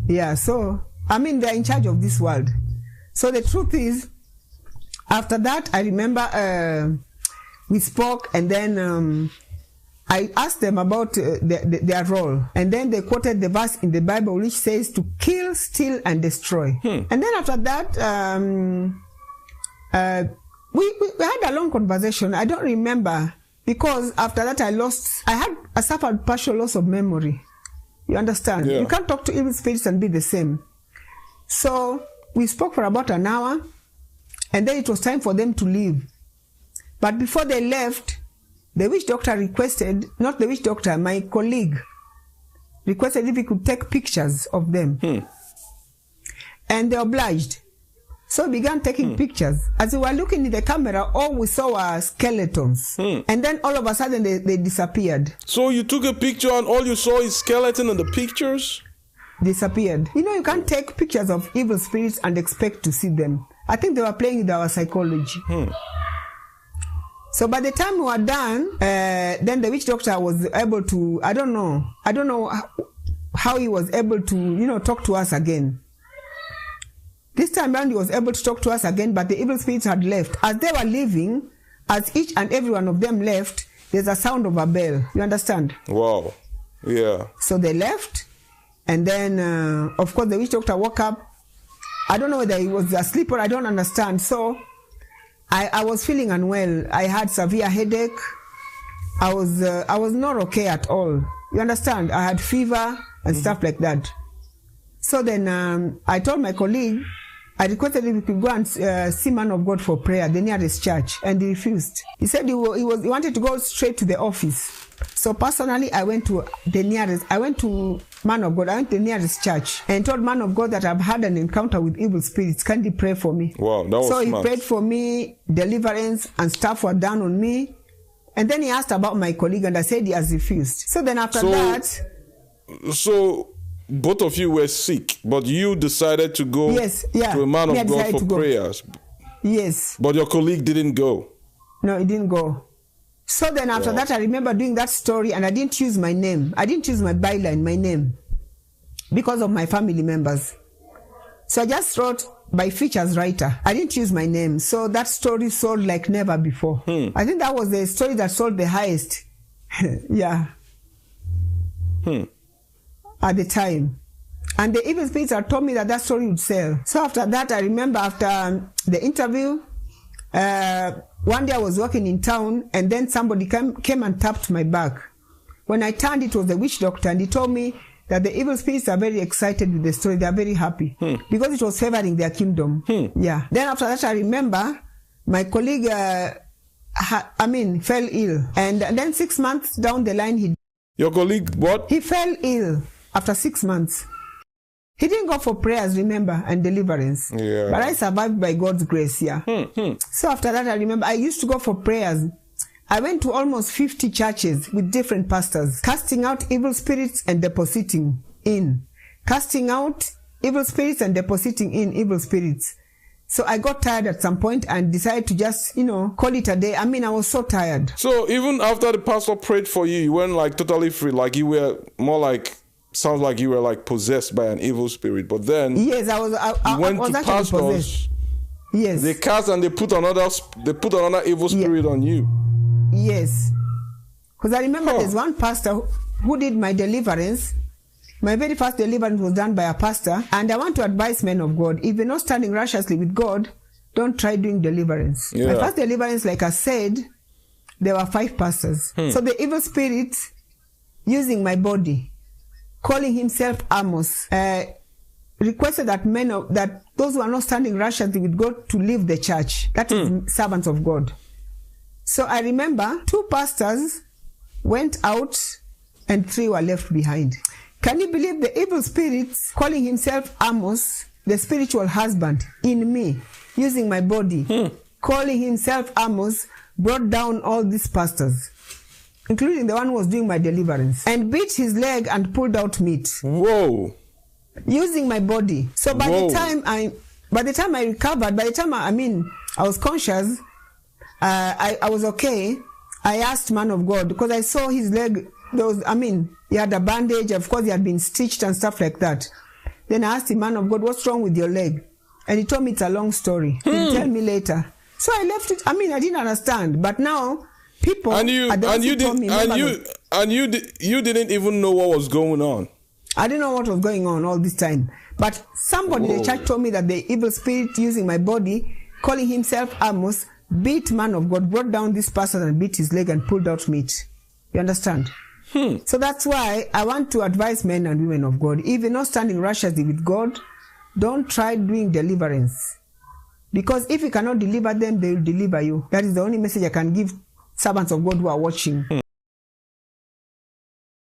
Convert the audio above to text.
Yeah, so, I mean, they're in charge of this world. So the truth is, after that, I remember we spoke, and then I asked them about their role. And then they quoted the verse in the Bible which says to kill, steal, and destroy. And then after that, we had a long conversation. I don't remember, because after that I suffered partial loss of memory. You understand? Yeah. You can't talk to evil spirits and be the same. So we spoke for about an hour, and then it was time for them to leave. But before they left, the witch doctor requested, not the witch doctor, my colleague requested if he could take pictures of them. And they obliged. So we began taking pictures. As we were looking in the camera, all we saw were skeletons. And then all of a sudden they disappeared. So you took a picture and all you saw is skeleton in the pictures? Disappeared. You know, you can't take pictures of evil spirits and expect to see them. I think they were playing with our psychology. So by the time we were done, then the witch doctor was able to, I don't know how he was able to, talk to us again. This time around he was able to talk to us again, but the evil spirits had left. As they were leaving, as each and every one of them left, there's a sound of a bell. You understand? Wow. Yeah. So they left, and then, of course, the witch doctor woke up. I don't know whether he was asleep or I don't understand. So I was feeling unwell. I had severe headache. I was not okay at all. You understand? I had fever and stuff like that. So then I told my colleague, I requested if we could go and see Man of God for prayer, the nearest church, and he refused. He said he wanted to go straight to the office. So personally, I went to Man of God, I went to the nearest church and told Man of God that I've had an encounter with evil spirits. Can he pray for me? Wow, that was so smart. He prayed for me, deliverance and stuff were done on me. And then he asked about my colleague, and I said he has refused. So then after that... So both of you were sick, but you decided to go to a Man of God for prayers. Yes. But your colleague didn't go. No, he didn't go. So then after that, I remember doing that story, and I didn't use my name. I didn't use my byline, my name, because of my family members. So I just wrote by features writer. I didn't use my name. So that story sold like never before. I think that was the story that sold the highest. Yeah. At the time. And the evil spirits had told me that story would sell. So after that, I remember after the interview, one day I was walking in town, and then somebody came and tapped my back. When I turned, it was the witch doctor, and he told me that the evil spirits are very excited with the story. They are very happy because it was favoring their kingdom. Yeah. Then after that, I remember my colleague, fell ill. And then 6 months down the line, Your colleague, what? He fell ill after 6 months. He didn't go for prayers, remember, and deliverance. Yeah. But I survived by God's grace, yeah. So after that, I remember I used to go for prayers. I went to almost 50 churches with different pastors, casting out evil spirits and depositing in. Casting out evil spirits and depositing in evil spirits. So I got tired at some point and decided to just, call it a day. I mean, I was so tired. So even after the pastor prayed for you, you weren't like totally free. Like you were more like, sounds like you were like possessed by an evil spirit. But then yes, I was actually pastors, possessed. Yes. They cast and they put another evil spirit on you. Yes. Because I remember there's one pastor who did my deliverance. My very first deliverance was done by a pastor, and I want to advise men of God, if you're not standing righteously with God, don't try doing deliverance. My first deliverance, like I said, there were 5 pastors. So the evil spirit, using my body, calling himself Amos, requested that those who are not standing righteously with God to leave the church. That is servants of God. So I remember 2 pastors went out and 3 were left behind. Can you believe the evil spirits calling himself Amos, the spiritual husband, in me, using my body, calling himself Amos, brought down all these pastors, including the one who was doing my deliverance, and beat his leg and pulled out meat. Whoa. Using my body. So by the time I recovered, I was conscious, I was okay. I asked Man of God, because I saw his leg he had a bandage. Of course, he had been stitched and stuff like that. Then I asked him, man of God, what's wrong with your leg? And he told me it's a long story. He'll tell me later. So I left it. I didn't understand. But now, people... you didn't even know what was going on. I didn't know what was going on all this time. But somebody in the church told me that the evil spirit using my body, calling himself Amos, beat man of God, brought down this person and beat his leg and pulled out meat. You understand? So that's why I want to advise men and women of God. If you're not standing righteously with God, don't try doing deliverance. Because if you cannot deliver them, they will deliver you. That is the only message I can give servants of God who are watching.